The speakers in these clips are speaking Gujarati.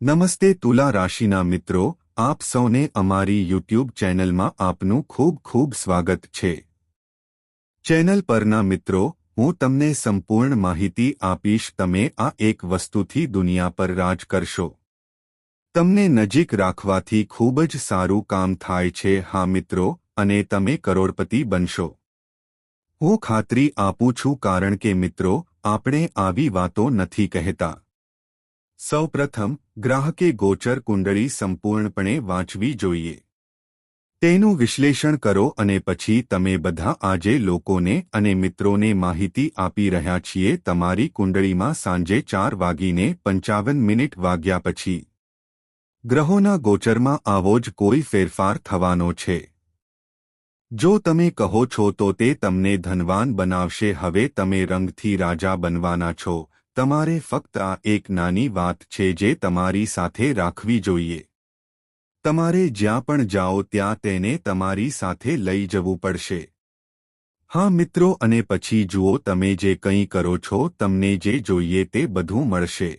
નમસ્તે તુલા રાશિના મિત્રો, આપ સૌને અમારી યુટ્યુબ ચેનલમાં આપનું ખૂબ ખૂબ સ્વાગત છે. ચેનલ પરના મિત્રો, હું તમને સંપૂર્ણ માહિતી આપીશ. તમે આ એક વસ્તુથી દુનિયા પર રાજ કરશો. તમને નજીક રાખવાથી ખૂબ જ સારું કામ થાય છે. હા મિત્રો, અને તમે કરોડપતિ બનશો. હું ખાતરી આપું છું, કારણ કે મિત્રો, આપણે આવી વાતો નથી કહેતા. સૌપ્રથમ, ગ્રાહકે ગોચર કુંડળી સંપૂર્ણપણે વાંચવી જોઈએ. તેનું વિશ્લેષણ કરો અને પછી તમે બધા આજે લોકોને અને મિત્રોને માહિતી આપી રહ્યા છીએ. તમારી કુંડળીમાં સાંજે 4:55 વાગ્યા પછી ગ્રહોના ગોચરમાં આવો જ કોઈ ફેરફાર થવાનો છે. જો તમે કહો છો તો તે તમને ધનવાન બનાવશે. હવે તમે રંગથી રાજા બનવાના છો. તમારે ફક્ત આ એક નાની વાત છે જે તમારી સાથે રાખવી જોઈએ. તમારે જ્યાં પણ જાઓ ત્યાં તેને તમારી સાથે લઈ જવું પડશે. હા મિત્રો, અને પછી જુઓ, તમે જે કંઈ કરો છો, તમને જે જોઈએ તે બધું મળશે.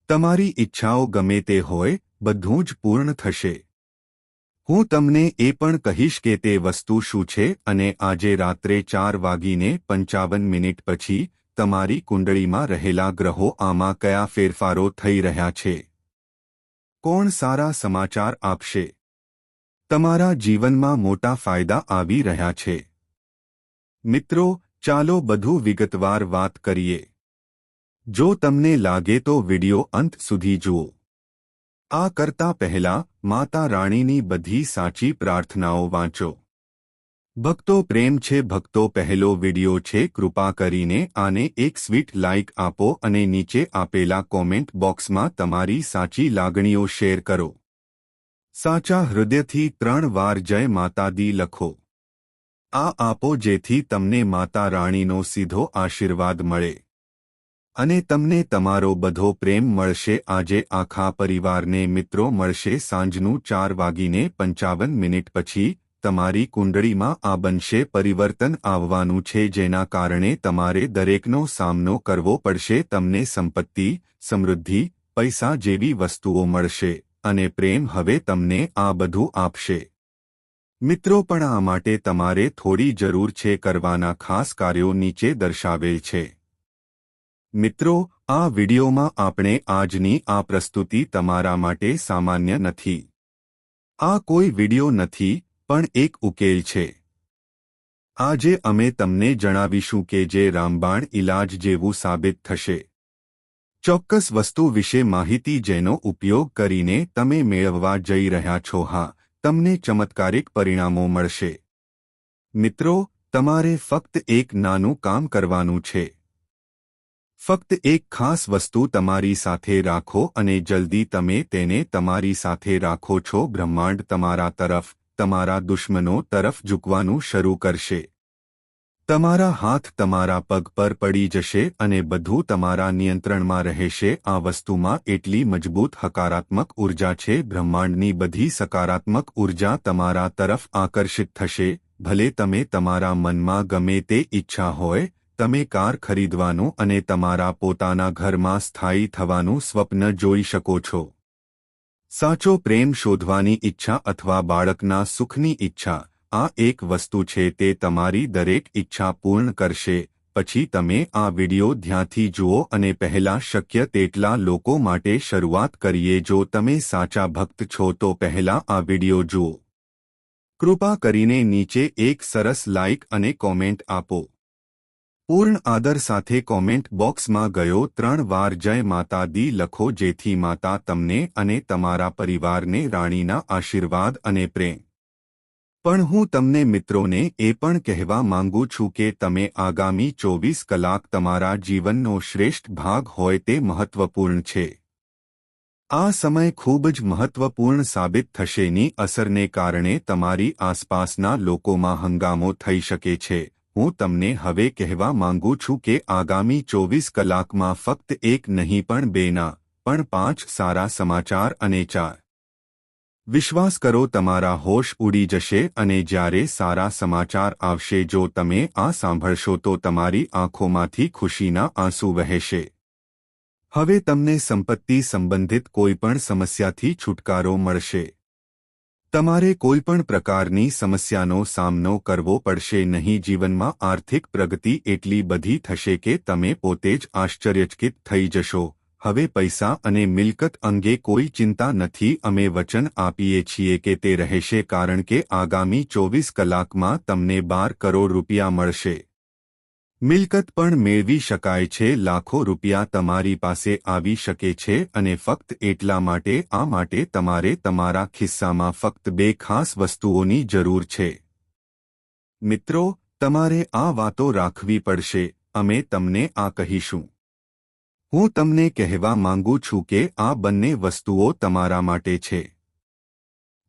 તમારી ઈચ્છાઓ ગમે તે હોય, બધું જ પૂર્ણ થશે. હું તમને એ પણ કહીશ કે તે વસ્તુ શું છે અને આજે રાત્રે 4:55 પછી તમારી કુંડળીમાં રહેલા ગ્રહો આમાં કયા ફેરફારો થઈ રહ્યા છે. કોણ સારા સમાચાર આપશે? તમારા જીવનમાં મોટા ફાયદા આવી રહ્યા છે. મિત્રો, ચાલો બધું વિગતવાર વાત કરીએ. જો તમને લાગે તો વિડિયો અંત સુધી જુઓ. આ કરતા પહેલા માતા રાણીની બધી સાચી પ્રાર્થનાઓ વાંચો. ભક્તો પ્રેમ છે, ભક્તો પહેલો વિડિયો છે. કૃપા કરીને આને એક સ્વીટ લાઇક આપો અને નીચે આપેલા કોમેન્ટ બોક્સમાં તમારી સાચી લાગણીઓ શેર કરો. સાચા હૃદયથી 3 વાર જય માતા દી લખો. આ આપો જેથી તમને માતા રાણીનો સીધો આશીર્વાદ મળે અને તમને તમારો બધો પ્રેમ મળશે. આજે આખા પરિવારને મિત્રો મળશે. સાંજનું 4:55 પછી તમારી કુંડળીમાં આ બનશે પરિવર્તન આવવાનું છે, જેના કારણે તમારે દરેકનો સામનો કરવો પડશે. તમને સંપત્તિ, સમૃદ્ધિ, પૈસા જેવી વસ્તુઓ મળશે અને પ્રેમ હવે તમને આ બધું આપશે. મિત્રો, પણ આ માટે તમારે થોડી જરૂર છે કરવાના ખાસ કાર્યો નીચે દર્શાવેલ છે. મિત્રો, આ વિડિયોમાં આપણે આજની આ પ્રસ્તુતિ તમારા માટે સામાન્ય નથી. આ કોઈ વિડિયો નથી, પણ એક ઉકેલ છે. આજે અમે તમને જણાવીશું કે જે રામબાણ ઇલાજ જેવું સાબિત થશે. ચોક્કસ વસ્તુ વિશે માહિતી જેનો ઉપયોગ કરીને તમે મેળવવા જઈ રહ્યા છો. હા, તમને ચમત્કારિક પરિણામો મળશે. મિત્રો, તમારે ફક્ત એક નાનું કામ કરવાનું છે. ફક્ત એક ખાસ વસ્તુ તમારી સાથે રાખો અને જલ્દી તમે તેને તમારી સાથે રાખો છો. બ્રહ્માંડ તમારા તરફ, તમારા દુશ્મનો તરફ ઝૂકવાનું શરૂ કરશે. તમારા હાથ તમારા પગ પર પડી જશે અને બધું તમારા નિયંત્રણમાં રહેશે. આ વસ્તુમાં એટલી મજબૂત હકારાત્મક ઉર્જા છે. બ્રહ્માંડની બધી સકારાત્મક ઉર્જા તમારા તરફ આકર્ષિત થશે. ભલે તમે તમારા મનમાં ગમે તે ઈચ્છા હોય, તમે કાર ખરીદવાનું અને તમારા પોતાના ઘરમાં સ્થાયી થવાનું સ્વપ્ન જોઈ શકો છો. સાચો પ્રેમ શોધવાની ઈચ્છા અથવા બાળકના સુખની ઈચ્છા, આ એક વસ્તુ છે. તે તમારી દરેક ઈચ્છા પૂર્ણ કરશે. પછી તમે આ વિડિયો ધ્યાનથી જુઓ અને પહેલા શક્ય તેટલા લોકો માટે શરૂઆત કરીએ. જો તમે સાચા ભક્ત છો તો પહેલા આ વિડિયો જુઓ. કૃપા કરીને નીચે એક સરસ લાઇક અને કોમેન્ટ આપો. પૂર્ણ આદર સાથે કોમેન્ટ બોક્સમાં ગયો 3 વાર જય માતા દી લખો, જેથી માતા તમને અને તમારા પરિવારને રાણીના આશીર્વાદ અને પ્રેમ. પણ હું તમને મિત્રોને એ પણ કહેવા માંગુ છું કે તમે આગામી 24 કલાક તમારા જીવનનો શ્રેષ્ઠ ભાગ હોય તે મહત્વપૂર્ણ છે. આ સમય ખૂબ જ મહત્વપૂર્ણ સાબિત થશે. ની અસરને કારણે તમારી આસપાસના લોકોમાં હંગામો થઈ શકે છે. હું તમને હવે કહેવા માંગુ છું કે આગામી 24 કલાકમાં ફક્ત એક નહીં પણ 2 ના, પણ 5 સારા સમાચાર અને 4. વિશ્વાસ કરો, તમારા હોશ ઉડી જશે અને જ્યારે સારા સમાચાર આવશે, જો તમે આ સાંભળશો તો તમારી આંખોમાંથી ખુશીના આંસુ વહેશે. હવે તમને સંપત્તિ સંબંધિત કોઈપણ સમસ્યાથી છુટકારો મળશે. તમારે કોઈપણ પ્રકારની સમસ્યાનો સામનો કરવો પડશે નહીં. જીવનમાં આર્થિક પ્રગતિ એટલી બધી થશે કે તમે પોતે જ આશ્ચર્યચકિત થઈ જશો. હવે પૈસા અને મિલકત અંગે કોઈ ચિંતા નથી. અમે વચન આપીએ છીએ કે તે રહેશે, કારણ કે આગામી 24 કલાકમાં તમને 12 કરોડ રૂપિયા મળશે. મિલકત પણ મેળવી શકાય છે. લાખો રૂપિયા તમારી પાસે આવી શકે છે, અને ફક્ત એટલા માટે તમારે તમારા ખિસ્સામાં ફક્ત 2 ખાસ વસ્તુઓની જરૂર છે. મિત્રો, તમારે આ વાતો રાખવી પડશે. અમે તમને આ કહીશું. હું તમને કહેવા માંગુ છું કે આ બંને વસ્તુઓ તમારા માટે છે.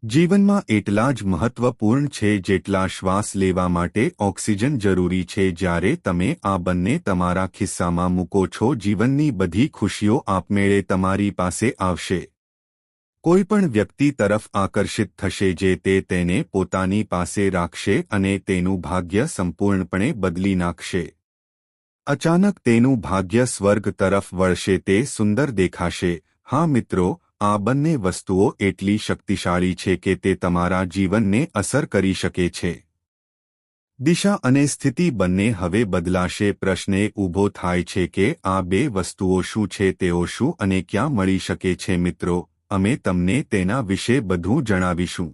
જીવનમાં એટલા જ મહત્વપૂર્ણ છે જેટલા શ્વાસ લેવા માટે ઓક્સિજન જરૂરી છે. જ્યારે તમે આ બંને તમારા ખિસ્સામાં મૂકો છો, જીવનની બધી ખુશીઓ આપમેળે તમારી પાસે આવશે. કોઈપણ વ્યક્તિ તરફ આકર્ષિત થશે જે તેને પોતાની પાસે રાખશે અને તેનું ભાગ્ય સંપૂર્ણપણે બદલી નાખશે. અચાનક તેનું ભાગ્ય સ્વર્ગ તરફ વળશે. તે સુંદર દેખાશે. હા મિત્રો, આ બંને વસ્તુઓ એટલી શક્તિશાળી છે કે તે તમારા જીવનને અસર કરી શકે છે. દિશા અને સ્થિતિ બંને હવે બદલાશે. પ્રશ્ન એ ઊભો થાય છે કે આ 2 વસ્તુઓ શું છે, તેઓ શું અને ક્યાં મળી શકે છે. મિત્રો, અમે તમને તેના વિશે બધું જણાવીશું.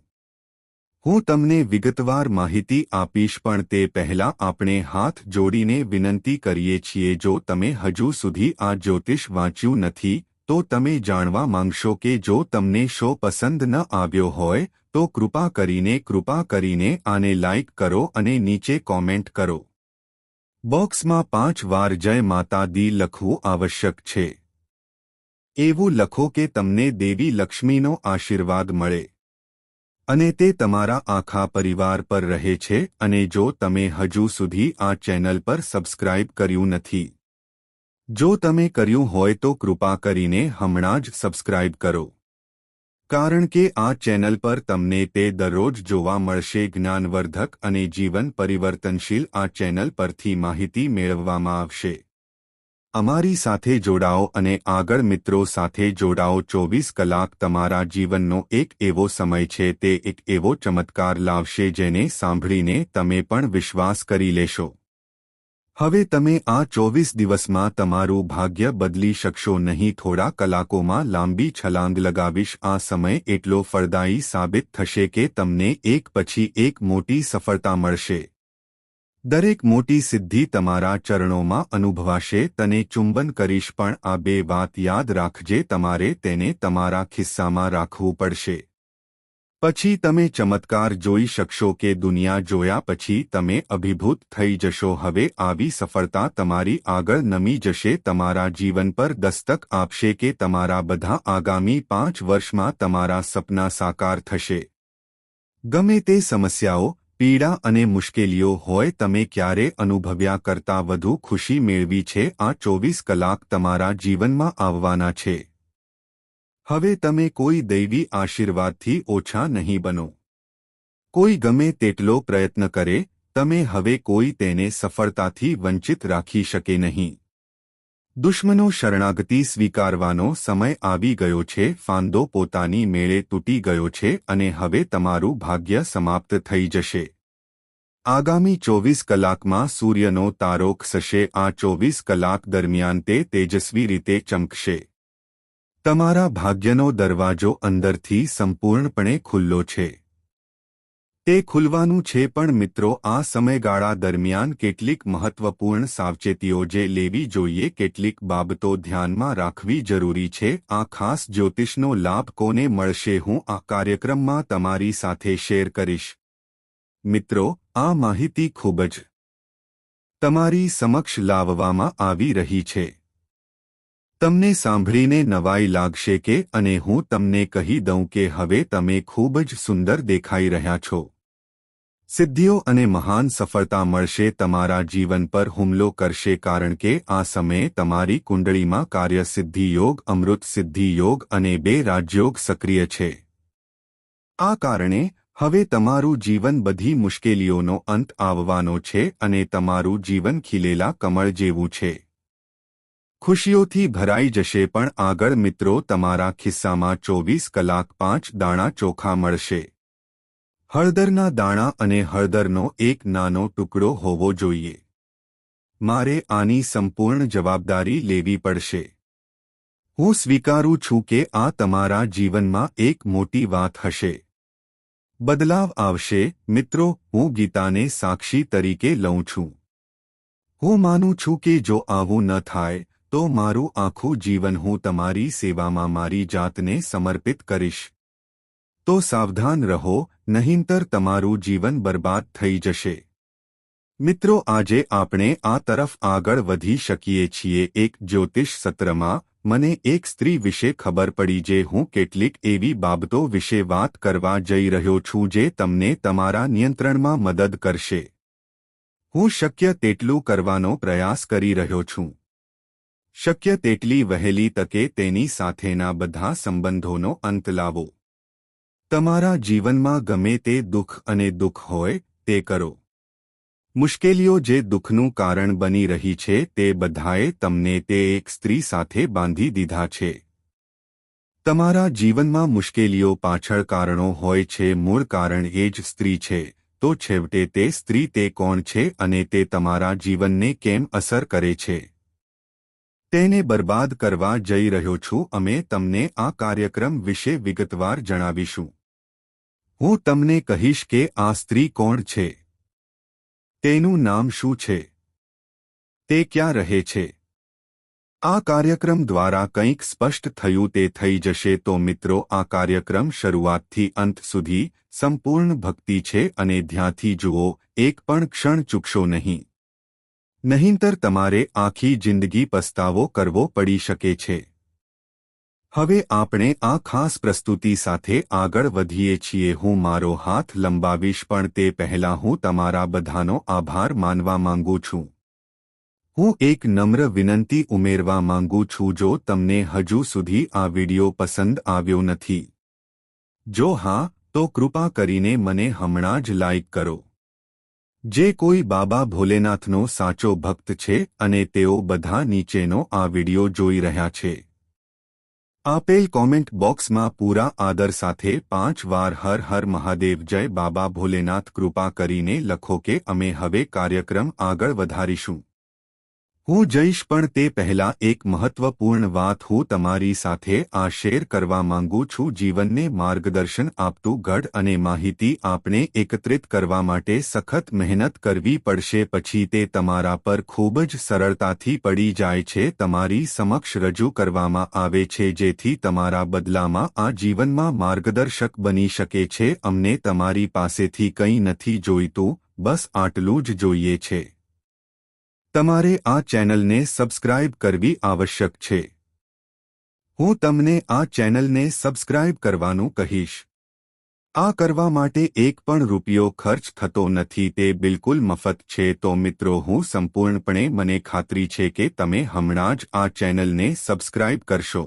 હું તમને વિગતવાર માહિતી આપીશ, પણ તે પહેલાં આપણે હાથ જોડીને વિનંતી કરીએ છીએ, જો તમે હજુ સુધી આ જ્યોતિષ વાંચ્યું નથી તો તમે જાણવા માંગશો કે જો તમને શો પસંદ ન આવ્યો હોય તો કૃપા કરીને આને લાઇક કરો અને નીચે કોમેન્ટ કરો. બોક્સમાં 5 વાર જય માતા દી લખવું આવશ્યક છે. એવું લખો કે તમને દેવી લક્ષ્મીનો આશીર્વાદ મળે અને તે તમારા આખા પરિવાર પર રહે છે. અને જો તમે હજુ સુધી આ ચેનલ પર સબસ્ક્રાઇબ કર્યું નથી, જો તમે કર્યું હોય તો કૃપા કરીને હમણાં જ સબસ્ક્રાઇબ કરો, કારણ કે આ ચેનલ પર તમને તે દરરોજ જોવા મળશે. જ્ઞાનવર્ધક અને જીવન પરિવર્તનશીલ આ ચેનલ પરથી માહિતી મેળવવામાં આવશે. અમારી સાથે જોડાઓ અને આગળ મિત્રો સાથે જોડાઓ. 24 કલાક તમારા જીવનનો એક એવો સમય છે, તે એક એવો ચમત્કાર લાવશે જેને સાંભળીને તમે પણ વિશ્વાસ કરી લેશો. હવે તમે આ 24 દિવસમાં તમારું ભાગ્ય બદલી શકશો નહીં. થોડા કલાકોમાં લાંબી છલાંગ લગાવીશ. આ સમય એટલો ફળદાયી સાબિત થશે કે તમને એક પછી એક મોટી સફળતા મળશે. દરેક મોટી સિદ્ધિ તમારા ચરણોમાં અનુભવાશે. તને ચુંબન કરીશ, પણ આ 2 વાત યાદ રાખજે. તમારે તેને તમારા ખિસ્સામાં રાખવું પડશે. પછી તમે ચમત્કાર જોઈ શકશો કે દુનિયા જોયા પછી તમે અભિભૂત થઈ જશો. હવે આવી સફળતા તમારી આગળ નમી જશે, તમારા જીવન પર દસ્તક આપશે કે તમારા બધા આગામી 5 વર્ષમાં તમારા સપના સાકાર થશે. ગમે તે સમસ્યાઓ, પીડા અને મુશ્કેલીઓ હોય, તમે ક્યારે અનુભવ્યા કરતાં વધુ ખુશી મેળવી છે. આ 24 કલાક તમારા જીવનમાં આવવાના છે. હવે તમે કોઈ દૈવી આશીર્વાદથી ઓછા નહીં બનો. કોઈ ગમે તેટલો પ્રયત્ન કરે, તમે હવે કોઈ તેને સફળતાથી વંચિત રાખી શકે નહીં. દુશ્મનો શરણાગતિ સ્વીકારવાનો સમય આવી ગયો છે. ફાંદો પોતાની મેળે તૂટી ગયો છે અને હવે તમારું ભાગ્ય સમાપ્ત થઈ જશે. આગામી 24 કલાકમાં સૂર્યનો તારો ખસશે. આ 24 કલાક દરમિયાન તે તેજસ્વી રીતે ચમકશે. તમારા ભાગ્યનો દરવાજો અંદરથી સંપૂર્ણપણે ખુલ્લો છે. તે ખુલવાનું છે. પણ મિત્રો, આ સમયગાળા દરમિયાન કેટલીક મહત્વપૂર્ણ સાવચેતીઓ જે લેવી જોઈએ, કેટલીક બાબતો ધ્યાનમાં રાખવી જરૂરી છે. આ ખાસ જ્યોતિષનો લાભ કોને મળશે, હું આ કાર્યક્રમમાં તમારી સાથે શેર કરીશ. મિત્રો, આ માહિતી ખૂબ જ તમારી સમક્ષ લાવવામાં આવી રહી છે. તમને સાંભળીને નવાઈ લાગશે કે અને હું તમને કહી દઉં કે હવે તમે ખૂબ જ સુંદર દેખાઈ રહ્યા છો. સિદ્ધિઓ અને મહાન સફળતા મળશે. તમારા જીવન પર હુમલો કરશે, કારણ કે આ સમયે તમારી કુંડળીમાં કાર્યસિદ્ધિ યોગ, અમૃત સિદ્ધિ યોગ અને 2 રાજયોગ સક્રિય છે. આ કારણે હવે તમારું જીવન બધી મુશ્કેલીઓનો અંત આવવાનો છે અને તમારું જીવન ખીલેલા કમળ જેવું છે. ખુશીઓથી ભરાઈ જશે, પણ આગળ મિત્રો તમારા ખિસ્સામાં 24 કલાક 5 દાણા ચોખા મળશે. હળદરના દાણા અને હળદરનો એક નાનો ટુકડો હોવો જોઈએ. મારે આની સંપૂર્ણ જવાબદારી લેવી પડશે. હું સ્વીકારું છું કે આ તમારા જીવનમાં એક મોટી વાત હશે. બદલાવ આવશે. મિત્રો, હું ગીતાને સાક્ષી તરીકે લઉં છું. હું માનું છું કે જો આવું ન થાય તો મારું આખું જીવન હું તમારી સેવામાં મારી જાતને સમર્પિત કરીશ. તો સાવધાન રહો, નહીંતર તમારું જીવન બરબાદ થઈ જશે. મિત્રો, આજે આપણે આ તરફ આગળ વધી શકીએ છીએ. એક જ્યોતિષ સત્રમાં મને એક સ્ત્રી વિશે ખબર પડી જે હું કેટલીક એવી બાબતો વિશે વાત કરવા જઈ રહ્યો છું જે તમને તમારા નિયંત્રણમાં મદદ કરશે. હું શક્ય તેટલું કરવાનો પ્રયાસ કરી રહ્યો છું. શક્ય તેટલી વહેલી તકે તેની સાથેના બધા સંબંધોનો અંત લાવો. તમારા જીવનમાં ગમે તે દુઃખ અને દુઃખ હોય તે કરો. મુશ્કેલીઓ જે દુઃખનું કારણ બની રહી છે તે બધાએ તમને તે એક સ્ત્રી સાથે બાંધી દીધા છે. તમારા જીવનમાં મુશ્કેલીઓ પાછળ કારણો હોય છે. મૂળ કારણ એ જ સ્ત્રી છે. તો છેવટે તે સ્ત્રી તે કોણ છે અને તે તમારા જીવનને કેમ અસર કરે છે તેને બરબાદ કરવા જઈ રહ્યો છું. અમે તમને આ કાર્યક્રમ વિશે વિગતવાર જણાવીશું. હું તમને કહીશ કે આ સ્ત્રી કોણ છે, તેનું નામ શું છે, તે ક્યાં રહે છે. આ કાર્યક્રમ દ્વારા કંઈક સ્પષ્ટ થયું તે થઈ જશે. તો મિત્રો, આ કાર્યક્રમ શરૂઆતથી અંત સુધી સંપૂર્ણ ભક્તિ છે અને ધ્યાનથી જુઓ. એક પણ ક્ષણ ચૂકશો નહીં. નહીંતર તમારે આખી જિંદગી પસ્તાવો કરવો પડી શકે છે. હવે આપણે આ ખાસ પ્રસ્તુતિ સાથે આગળ વધીએ છીએ. હું મારો હાથ લંબાવીશ, પણ તે પહેલાં હું તમારા બધાનો આભાર માનવા માંગુ છું. હું એક નમ્ર વિનંતી ઉમેરવા માંગુ છું. જો તમને હજુ સુધી આ વિડિયો પસંદ આવ્યો નથી, જો હા, તો કૃપા કરીને મને હમણાં જ લાઈક કરો. જે કોઈ બાબા ભોલેનાથનો સાચો ભક્ત છે અને તેઓ બધા નીચેનો આ વિડિયો જોઈ રહ્યા છે, આપેલ કોમેન્ટ બોક્સમાં પૂરા આદર સાથે 5 વાર હર હર મહાદેવ જય બાબા ભોલેનાથ કૃપા કરીને લખો કે અમે હવે કાર્યક્રમ આગળ વધારીશું. હું જઈશ, પણ તે પહેલાં એક મહત્વપૂર્ણ વાત હું તમારી સાથે આ શેર કરવા માંગુ છું. જીવનને માર્ગદર્શન આપતું ગઢ અને માહિતી આપણે એકત્રિત કરવા માટે સખત મહેનત કરવી પડશે. પછી તે તમારા પર ખૂબ જ સરળતાથી પડી જાય છે, તમારી સમક્ષ રજૂ કરવામાં આવે છે, જેથી તમારા બદલામાં આ જીવનમાં માર્ગદર્શક બની શકે છે. અમને તમારી પાસેથી કંઈ નથી જોઈતું, બસ આટલું જ જોઈએ છે. તમારે આ ચેનલને સબસ્ક્રાઇબ કરવી આવશ્યક છે. હું તમને આ ચેનલને સબસ્ક્રાઇબ કરવાનું કહીશ. આ કરવા માટે એક પણ રૂપિયો ખર્ચ થતો નથી, તે બિલકુલ મફત છે. તો મિત્રો, હું સંપૂર્ણપણે મને ખાતરી છે કે તમે હમણાં જ આ ચેનલને સબસ્ક્રાઇબ કરશો.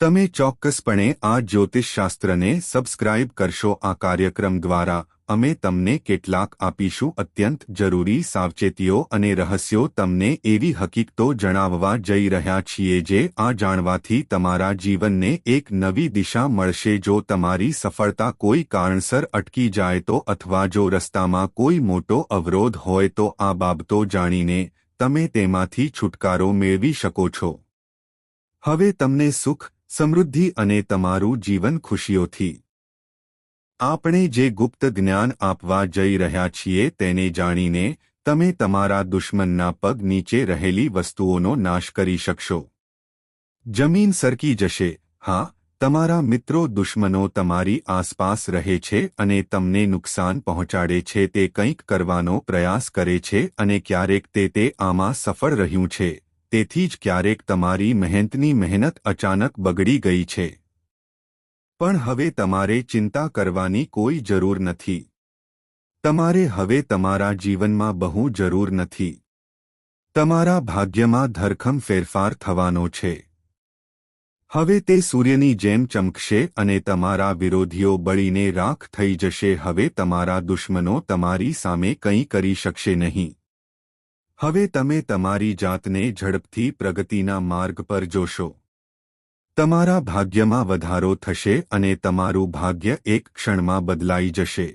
તમે ચોક્કસપણે આ જ્યોતિષશાસ્ત્રને સબસ્ક્રાઇબ કરશો. આ કાર્યક્રમ દ્વારા અમે તમને કેટલાક આપીશું અત્યંત જરૂરી સાવચેતીઓ અને રહસ્યો. તમને એવી હકીકતો જણાવવા જઈ રહ્યા છીએ જે આ જાણવાથી તમારા જીવનને એક નવી દિશા મળશે. જો તમારી સફળતા કોઈ કારણસર અટકી જાય તો, અથવા જો રસ્તામાં કોઈ મોટો અવરોધ હોય તો આ બાબતો જાણીને તમે તેમાંથી છુટકારો મેળવી શકો છો. હવે તમને સુખ, સમૃદ્ધિ અને તમારું જીવન ખુશીઓથી. આપણે જે ગુપ્ત જ્ઞાન આપવા જઈ રહ્યા છીએ તેને જાણીને તમે તમારા દુશ્મનના પગ નીચે રહેલી વસ્તુઓનો નાશ કરી શકશો. જમીન સરકી જશે. હા, તમારા મિત્રો દુશ્મનો તમારી આસપાસ રહે છે અને તમને નુકસાન પહોંચાડે છે. તે કંઈક કરવાનો પ્રયાસ કરે છે અને ક્યારેક તે આમાં સફળ રહ્યું છે. તેથી જ ક્યારેક તમારી મહેનત અચાનક બગડી ગઈ છે. પણ હવે તમારે ચિંતા કરવાની કોઈ જરૂર નથી. તમારે હવે તમારા જીવનમાં બહુ જરૂર નથી. તમારા ભાગ્યમાં ધરખમ ફેરફાર થવાનો છે. હવે તે સૂર્યની જેમ ચમકશે અને તમારા વિરોધીઓ બળીને રાખ થઈ જશે. હવે તમારા દુશ્મનો તમારી સામે કંઈ કરી શકશે નહીં. હવે તમે તમારી જાતને ઝડપથી પ્રગતિના માર્ગ પર જોશો. તમારા ભાગ્યમાં વધારો થશે અને તમારું ભાગ્ય એક ક્ષણમાં બદલાઈ જશે.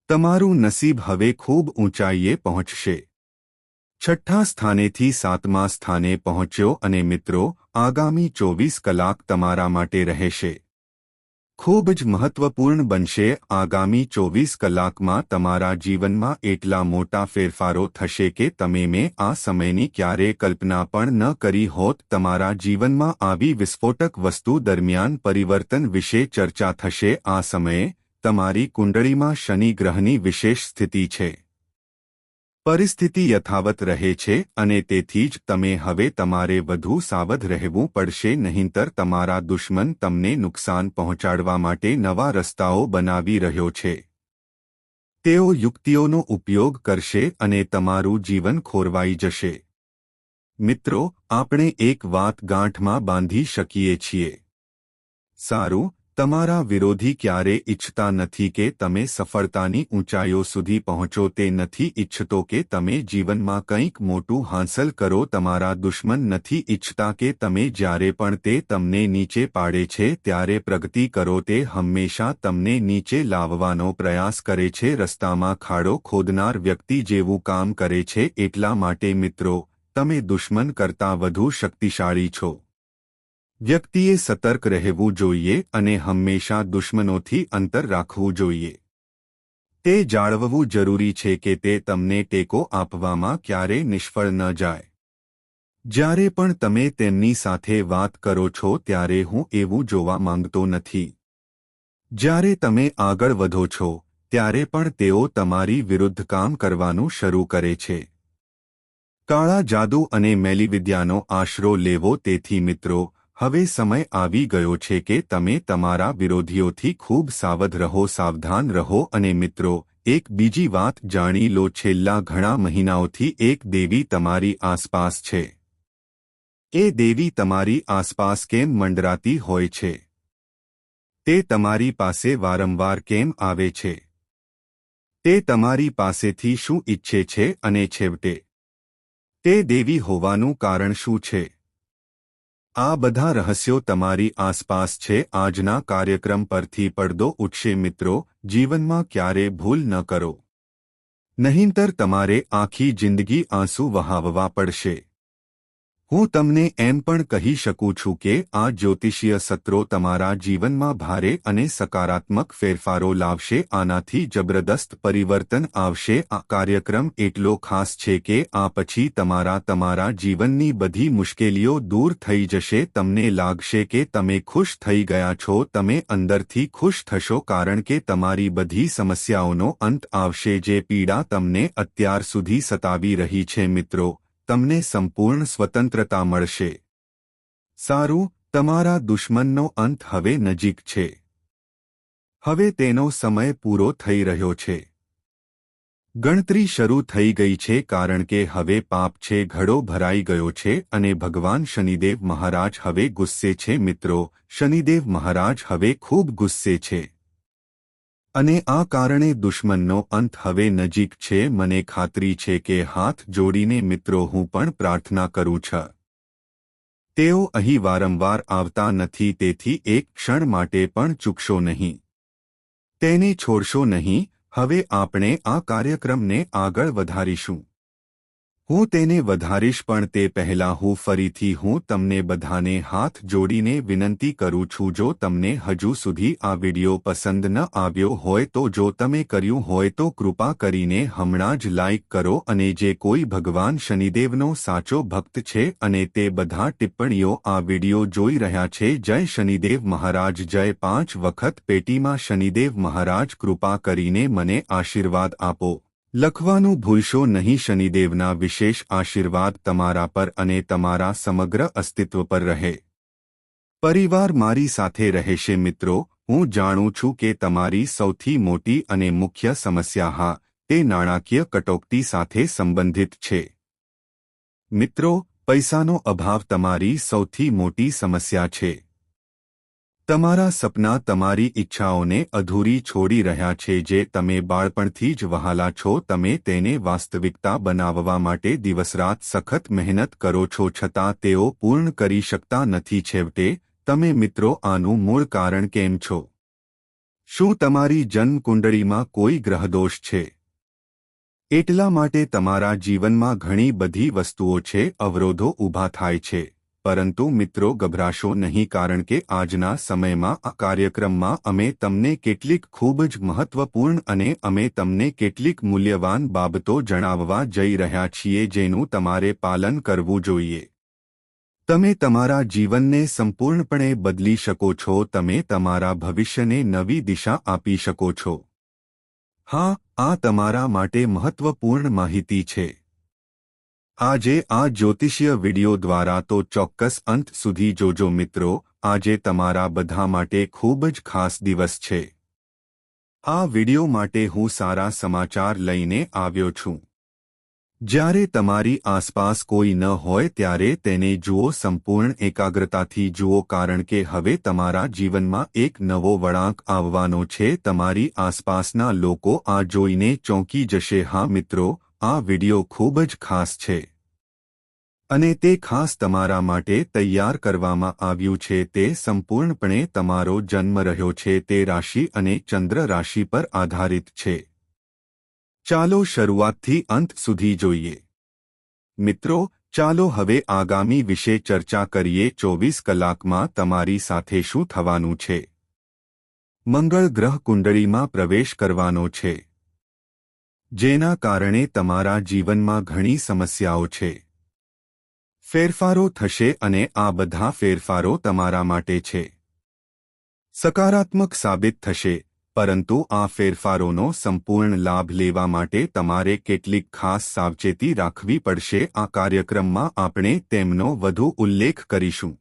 તમારું નસીબ હવે ખૂબ ઊંચાઈએ પહોંચશે. 6થા સ્થાનેથી 7મા સ્થાને પહોંચ્યો અને મિત્રો, આગામી 24 કલાક તમારા માટે રહેશે. ખૂબ જ મહત્વપૂર્ણ બનશે. આગામી 24 કલાકમાં તમારા જીવનમાં એટલા મોટા ફેરફારો થશે કે તમે આ સમયની ક્યારેય કલ્પના પણ ન કરી હોત. તમારા જીવનમાં આવી વિસ્ફોટક વસ્તુ દરમિયાન પરિવર્તન વિશે ચર્ચા થશે. આ સમયે તમારી કુંડળીમાં શનિ ગ્રહની વિશેષ સ્થિતિ છે. પરિસ્થિતિ યથાવત રહે છે અને તેથી જ તમે હવે તમારે વધુ સાવધ રહેવું પડશે, નહીંતર તમારા દુશ્મન તમને નુકસાન પહોંચાડવા માટે નવા રસ્તાઓ બનાવી રહ્યો છે. તેઓ યુક્તિઓનો ઉપયોગ કરશે અને તમારું જીવન ખોરવાઈ જશે. મિત્રો, આપણે એક વાત ગાંઠમાં બાંધી શકીએ છીએ. સારું, તમારા વિરોધી ક્યારે ઈચ્છતા નથી કે તમે સફળતાની ઊંચાઈઓ સુધી પહોંચો. તે નથી ઈચ્છતો કે તમે જીવનમાં કંઈક મોટું હાંસલ કરો. તમારા દુશ્મન નથી ઈચ્છતા કે તમે જ્યારે પણ તે તમને નીચે પાડે છે ત્યારે પ્રગતિ કરો. તે હંમેશા તમને નીચે લાવવાનો પ્રયાસ કરે છે, રસ્તામાં ખાડો ખોદનાર વ્યક્તિ જેવું કામ કરે છે. એટલા માટે મિત્રો, તમે દુશ્મન કરતાં વધુ શક્તિશાળી છો. વ્યક્તિએ સતર્ક રહેવું જોઈએ અને હંમેશા દુશ્મનોથી અંતર રાખવું જોઈએ. તે જાળવવું જરૂરી છે કે તે તમને ટેકો આપવામાં ક્યારેય નિષ્ફળ ન જાય. જ્યારે પણ તમે તેમની સાથે વાત કરો છો ત્યારે હું એવું જોવા માંગતો નથી. જ્યારે તમે આગળ વધો છો ત્યારે પણ તેઓ તમારી વિરુદ્ધ કામ કરવાનું શરૂ કરે છે. કાળા જાદુ અને મેલીવિદ્યાનો આશરો લેવો. તેથી મિત્રો, હવે સમય આવી ગયો છે કે તમે તમારા વિરોધીઓથી ખૂબ સાવધ રહો, સાવધાન રહો. અને મિત્રો, એક બીજી વાત જાણી લો. છેલ્લા ઘણા મહિનાઓથી એક દેવી તમારી આસપાસ છે. એ દેવી તમારી આસપાસ કેમ મંડરાતી હોય છે? તે તમારી પાસે વારંવાર કેમ આવે છે? તે તમારી પાસેથી શું ઈચ્છે છે અને છેવટે તે દેવી હોવાનું કારણ શું છે? આ બધા રહસ્યો તમારી આસપાસ છે. આજના કાર્યક્રમ પરથી પડદો ઉઠશે. મિત્રો, જીવનમાં ક્યારે ભૂલ ન કરો, નહીંતર તમારે આખી જિંદગી આંસુ વહાવવા પડશે. હું તમને એમ પણ કહી શકું છું કે આ જ્યોતિષીય સત્રો તમારા જીવનમાં ભારે અને સકારાત્મક ફેરફારો લાવશે. આનાથી જબરદસ્ત પરિવર્તન આવશે. આ કાર્યક્રમ એટલો ખાસ છે કે આ પછી તમારા જીવનની બધી મુશ્કેલીઓ દૂર થઈ જશે. તમને લાગશે કે તમે ખુશ થઈ ગયા છો. તમે અંદરથી ખુશ થશો કારણ કે તમારી બધી સમસ્યાઓનો અંત આવશે. જે પીડા તમને અત્યાર સુધી સતાવી રહી છે મિત્રો, તમને સંપૂર્ણ સ્વતંત્રતા મળશે. સારું, તમારા દુશ્મનનો અંત હવે નજીક છે. હવે તેનો સમય પૂરો થઈ રહ્યો છે. ગણતરી શરૂ થઈ ગઈ છે કારણ કે હવે પાપ છે ઘડો ભરાઈ ગયો છે અને ભગવાન શનિદેવ મહારાજ હવે ગુસ્સે છે. મિત્રો, શનિદેવ મહારાજ હવે ખૂબ ગુસ્સે છે. અને આ કારણે દુશ્મનનો અંત હવે નજીક છે. મને ખાતરી છે કે હાથ જોડીને મિત્રો હું પણ પ્રાર્થના કરું છું. તેઓ અહીં વારંવાર આવતા નથી, તેથી એક ક્ષણ માટે પણ ચૂકશો નહીં. તેને છોડશો નહીં. હવે આપણે આ કાર્યક્રમને આગળ વધારીશું. હું તેને વધારીશ પણ તે પહેલાં હું તમને બધાને હાથ જોડીને વિનંતી કરું છું. જો તમને હજુ સુધી આ વિડિયો પસંદ ન આવ્યો હોય તો જો તમે કર્યું હોય તો કૃપા કરીને હમણાં જ લાઇક કરો. અને જે કોઈ ભગવાન શનિદેવનો સાચો ભક્ત છે અને તે બધા ટિપ્પણીઓ આ વિડિયો જોઈ રહ્યા છે, જય શનિદેવ મહારાજ જય. 5 વખત પેટીમાં શનિદેવ મહારાજ કૃપા કરીને મને આશીર્વાદ આપો લખવાનું ભૂલશો નહીં. શનિદેવના વિશેષ આશીર્વાદ તમારા પર અને તમારા સમગ્ર અસ્તિત્વ પર રહે. પરિવાર મારી સાથે રહેશે. મિત્રો, હું જાણું છું કે તમારી સૌથી મોટી અને મુખ્ય સમસ્યા તે નાણાકીય કટોકટી સાથે સંબંધિત છે. મિત્રો, પૈસાનો અભાવ તમારી સૌથી મોટી સમસ્યા છે. તમારા સપના તમારી ઈચ્છાઓને અધૂરી છોડી રહ્યા છે જે તમે બાળપણથી જ વહાલા છો. તમે તેને વાસ્તવિકતા બનાવવા માટે દિવસરાત સખત મહેનત કરો છો છતાં તેઓ પૂર્ણ કરી શકતા નથી. છેવટે તમે મિત્રો આનું મૂળ કારણ કેમ છો? શું તમારી જન્મ કુંડળીમાં કોઈ ગ્રહદોષ છે? એટલા માટે તમારા જીવનમાં ઘણી બધી વસ્તુઓ છે, અવરોધો ઊભા થાય છે. પરંતુ મિત્રો ગભરાશો નહીં, કારણ કે આજના સમયમાં આ કાર્યક્રમમાં અમે તમને કેટલીક ખૂબ જ મહત્વપૂર્ણ અને અમે તમને કેટલીક મૂલ્યવાન બાબતો જણાવવા જઈ રહ્યા છીએ જેનું તમારે પાલન કરવું જોઈએ. તમે તમારા જીવનને સંપૂર્ણપણે બદલી શકો છો. તમે તમારા ભવિષ્યને નવી દિશા આપી શકો છો. હા, આ તમારા માટે મહત્વપૂર્ણ માહિતી છે. આજે આ જ્યોતિષીય વિડિયો દ્વારા તો ચોક્કસ અંત સુધી જોજો મિત્રો. આજે તમારા બધા માટે ખૂબ જ ખાસ દિવસ છે. આ વિડિયો માટે હું સારા સમાચાર લઈને આવ્યો છું. જ્યારે તમારી આસપાસ કોઈ ન હોય ત્યારે તેને જુઓ, સંપૂર્ણ એકાગ્રતાથી જુઓ, કારણ કે હવે તમારા જીવનમાં એક નવો વળાંક આવવાનો છે. તમારી આસપાસના લોકો આ જોઈને ચોંકી જશે. હા મિત્રો, આ વિડિયો ખૂબ જ ખાસ છે અને તે ખાસ તમારા માટે તૈયાર કરવામાં આવ્યું છે. તે સંપૂર્ણપણે તમારો જન્મ રહ્યો છે તે રાશિ અને ચંદ્ર રાશિ પર આધારિત છે. ચાલો શરૂઆતથી અંત સુધી જોઈએ. મિત્રો, ચાલો હવે આગામી વિશે ચર્ચા કરીએ. 24 કલાકમાં તમારી સાથે શું થવાનું છે? મંગળ ગ્રહ કુંડળીમાં પ્રવેશ કરવાનો છે, જેના કારણે તમારા જીવનમાં ઘણી સમસ્યાઓ છે. ફેરફારો થશે અને આ બધા ફેરફારો તમારા માટે છે. સકારાત્મક સાબિત થશે, પરંતુ આ ફેરફારોનો સંપૂર્ણ લાભ લેવા માટે તમારે કેટલીક ખાસ સાવચેતી રાખવી પડશે. આ કાર્યક્રમમાં આપણે તેમનો વધુ ઉલ્લેખ કરીશું.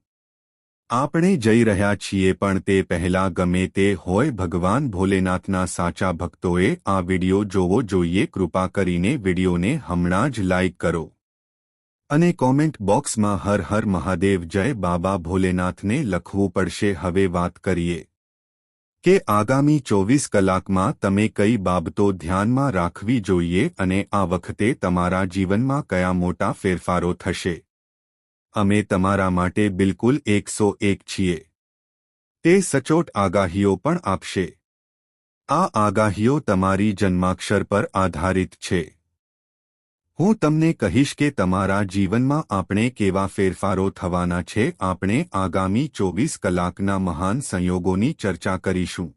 આપણે જઈ રહ્યા છીએ, પણ તે પહેલાં ગમે તે હોય, ભગવાન ભોલેનાથના સાચા ભક્તોએ આ વિડિયો જોવો જોઈએ. કૃપા કરીને વિડિયોને હમણાં જ લાઇક કરો અને કોમેન્ટ બોક્સમાં હર હર મહાદેવ જય બાબા ભોલેનાથને લખવું પડશે. હવે વાત કરીએ કે આગામી 24 કલાકમાં તમે કઈ બાબતો ધ્યાનમાં રાખવી જોઈએ અને આ વખતે તમારા જીવનમાં કયા મોટા ફેરફારો થશે. અમે તમારા માટે બિલકુલ 101 છીએ. તે સચોટ આગાહીઓ પણ આપશે. આ આગાહીઓ તમારી જન્માક્ષર પર આધારિત છે. હું તમને કહીશ કે તમારા જીવનમાં આપણે કેવા ફેરફારો થવાના છે. આપણે આગામી 24 કલાકના મહાન સંયોગોની ચર્ચા કરીશું,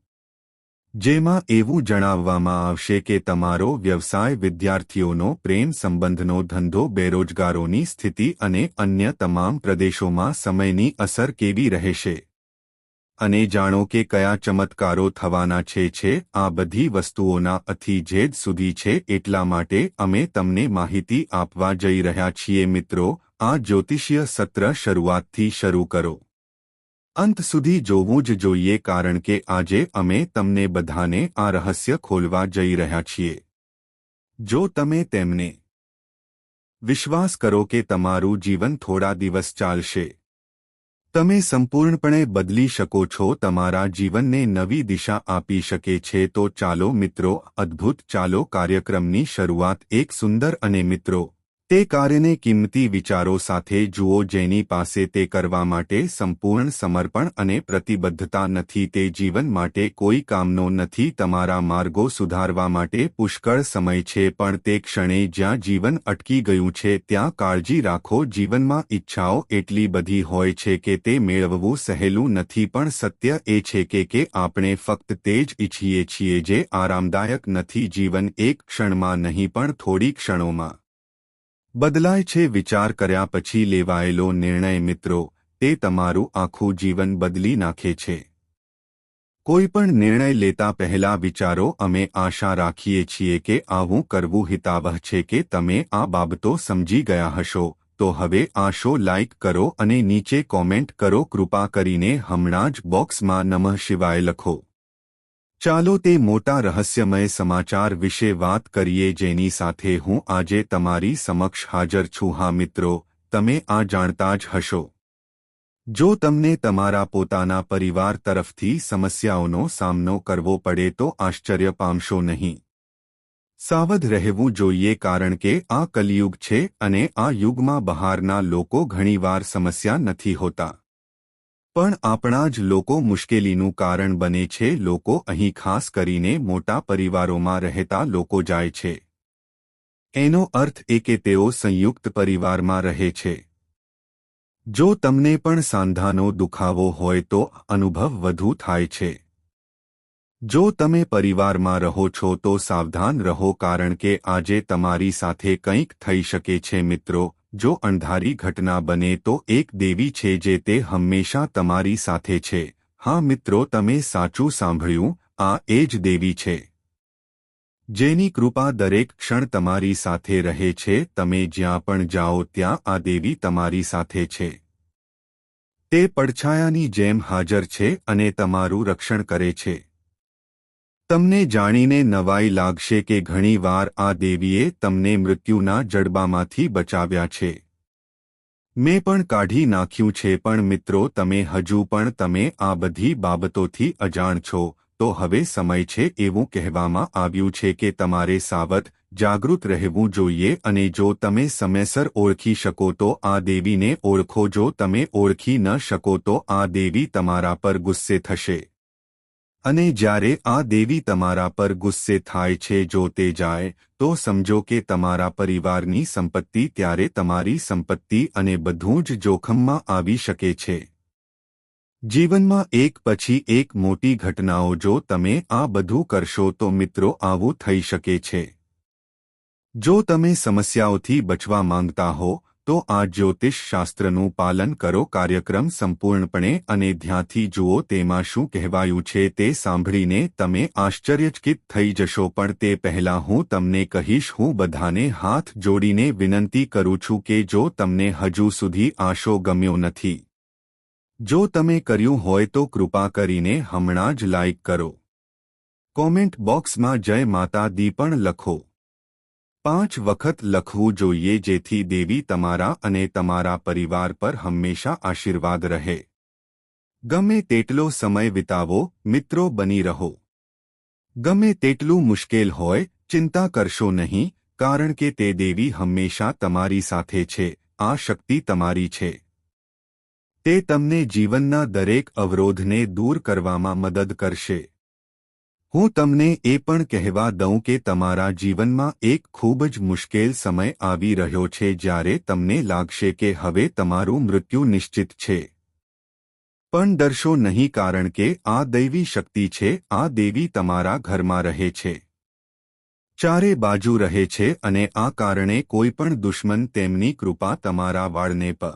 જેમાં એવું જણાવવામાં આવશે કે તમારો વ્યવસાય, વિદ્યાર્થીઓનો પ્રેમ સંબંધનો ધંધો, બેરોજગારોની સ્થિતિ અને અન્ય તમામ પ્રદેશોમાં સમયની અસર કેવી રહેશે. અને જાણો કે કયા ચમત્કારો થવાના છે. આ બધી વસ્તુઓના અથી જેદ સુધી છે. એટલા માટે અમે તમને માહિતી આપવા જઈ રહ્યા છીએ. મિત્રો, આ જ્યોતિષીય સત્ર શરૂઆતથી શરૂ કરો. અંત સુધી જોવું જ જોઈએ, કારણ કે આજે અમે તમને બધાને આ રહસ્ય ખોલવા જઈ રહ્યા છીએ. જો તમે તેમને વિશ્વાસ કરો કે તમારું જીવન થોડા દિવસ ચાલશે, તમે સંપૂર્ણપણે બદલી શકો છો, તમારા જીવનને નવી દિશા આપી શકે છે. તો ચાલો મિત્રો, અદ્ભુત, ચાલો કાર્યક્રમની શરૂઆત એક સુંદર અને મિત્રો તે કાર્યને કિંમતી વિચારો સાથે જુઓ જેની પાસે તે કરવા માટે સંપૂર્ણ સમર્પણ અને પ્રતિબદ્ધતા નથી. તે જીવન માટે કોઈ કામનો નથી. તમારા માર્ગો સુધારવા માટે પુષ્કળ સમય છે, પણ તે ક્ષણે જ્યાં જીવન અટકી ગયું છે ત્યાં કાળજી રાખો. જીવનમાં ઈચ્છાઓ એટલી બધી હોય છે કે તે મેળવવું સહેલું નથી, પણ સત્ય એ છે કે આપણે ફક્ત તે જ ઈચ્છીએ છીએ જે આરામદાયક નથી. જીવન એક ક્ષણમાં નહીં પણ થોડી ક્ષણોમાં બદલાય છે. વિચાર કર્યા પછી લેવાયેલો નિર્ણય મિત્રો, તે તમારું આખું જીવન બદલી નાખે છે. કોઈ પણ નિર્ણય લેતા પહેલા વિચારો. અમે આશા રાખીએ છીએ કે આવું કરવું હિતાવહ છે કે તમે આ બાબતો સમજી ગયા હશો. તો હવે આ શો લાઇક કરો અને નીચે કોમેન્ટ કરો. કૃપા કરીને હમણાં જ બોક્સમાં નમઃ શિવાય લખો. ચાલો તે મોટા રહસ્યમય સમાચાર વિશે વાત કરીએ જેની સાથે હું આજે તમારી સમક્ષ હાજર છું. હા મિત્રો, તમે આ જાણતા જ હશો. જો તમને તમારા પોતાના પરિવાર તરફથી સમસ્યાઓનો સામનો કરવો પડે તો આશ્ચર્ય પામશો નહીં. સાવધ રહેવું જોઈએ કારણ કે આ કલિયુગ છે અને આ યુગમાં બહારના લોકો ઘણીવાર સમસ્યા નથી હોતા. પણ આપણા જ લોકો મુશ્કેલીનું કારણ બને છે. લોકો અહીં ખાસ કરીને મોટા પરિવારોમાં રહેતા લોકો જાય છે. એનો અર્થ એ કે તેઓ સંયુક્ત પરિવારમાં રહે છે. જો તમને પણ સાંધાનો દુખાવો હોય તો અનુભવ વધુ થાય છે. જો તમે પરિવારમાં રહો છો તો સાવધાન રહો કારણ કે આજે તમારી સાથે કંઈક થઈ શકે છે. મિત્રો, જો અણધારી ઘટના બને તો એક દેવી છે જે તે હંમેશા તમારી સાથે છે. હા મિત્રો, તમે સાચું સાંભળ્યું, આ એ જ દેવી છે જેની કૃપા દરેક ક્ષણ તમારી સાથે રહે છે. તમે જ્યાં પણ જાઓ ત્યાં આ દેવી તમારી સાથે છે. તે પડછાયાની જેમ હાજર છે અને તમારું રક્ષણ કરે છે. તમને જાણીને નવાઈ લાગશે કે ઘણીવાર આ દેવીએ તમને મૃત્યુના જડબામાંથી બચાવ્યા છે. મેં પણ કાઢી નાખ્યું છે. પણ મિત્રો, તમે હજુ પણ તમે આ બધી બાબતોથી અજાણ છો. તો હવે સમય છે. એવું કહેવામાં આવ્યું છે કે તમારે સાવધ, જાગૃત રહેવું જોઈએ અને જો તમે સમયસર ઓળખી શકો તો આ દેવીને ઓળખો. જો તમે ઓળખી ન શકો તો આ દેવી તમારા પર ગુસ્સે થશે. અને જ્યારે આ દેવી તમારા પર ગુસ્સે થાય છે, જો તે જાય તો સમજો કે તમારા પરિવારની સંપત્તિ, ત્યારે તમારી સંપત્તિ અને બધું જ જોખમમાં આવી શકે છે. જીવનમાં એક પછી એક મોટી ઘટનાઓ. જો તમે આ બધું કરશો તો મિત્રો આવું થઈ શકે છે. જો તમે સમસ્યાઓથી બચવા માંગતા હો તો આ જ્યોતિષ શાસ્ત્રનું પાલન કરો. કાર્યક્રમ સંપૂર્ણપણે અને ધ્યાનથી જુઓ. તેમાં શું કહેવાયું છે તે સાંભળીને તમે આશ્ચર્યચકિત થઈ જશો. પણ તે પહેલાં હું તમને કહીશ, હું બધાને હાથ જોડીને વિનંતી કરું છું કે જો તમને હજુ સુધી આ શો ગમ્યો નથી, જો તમે કર્યું હોય તો કૃપા કરીને હમણાં જ લાઇક કરો. કોમેન્ટ બોક્સમાં જય માતા દી પણ લખો. 5 વખત લખવું જોઈએ જેથી દેવી તમારા અને તમારા પરિવાર પર હંમેશા આશીર્વાદ રહે. ગમે તેટલો સમય વિતાવો, મિત્રો બની રહો. ગમે તેટલું મુશ્કેલ હોય, ચિંતા કરશો નહીં કારણ કે તે દેવી હંમેશા તમારી સાથે છે. આ શક્તિ તમારી છે. તે તમને જીવનના દરેક અવરોધને દૂર કરવામાં મદદ કરશે. હું તમને એ પણ કહેવા દઉં કે તમારા જીવનમાં એક ખૂબ જ મુશ્કેલ સમય આવી રહ્યો છે જ્યારે તમને લાગશે કે હવે તમારું મૃત્યુ નિશ્ચિત છે. પણ ડરશો નહીં કારણ કે આ દૈવી શક્તિ છે. આ દેવી તમારા ઘરમાં રહે છે, ચારે બાજુ રહે છે અને આ કારણે કોઈ પણ દુશ્મન તેમની કૃપા તમારા વાળને પર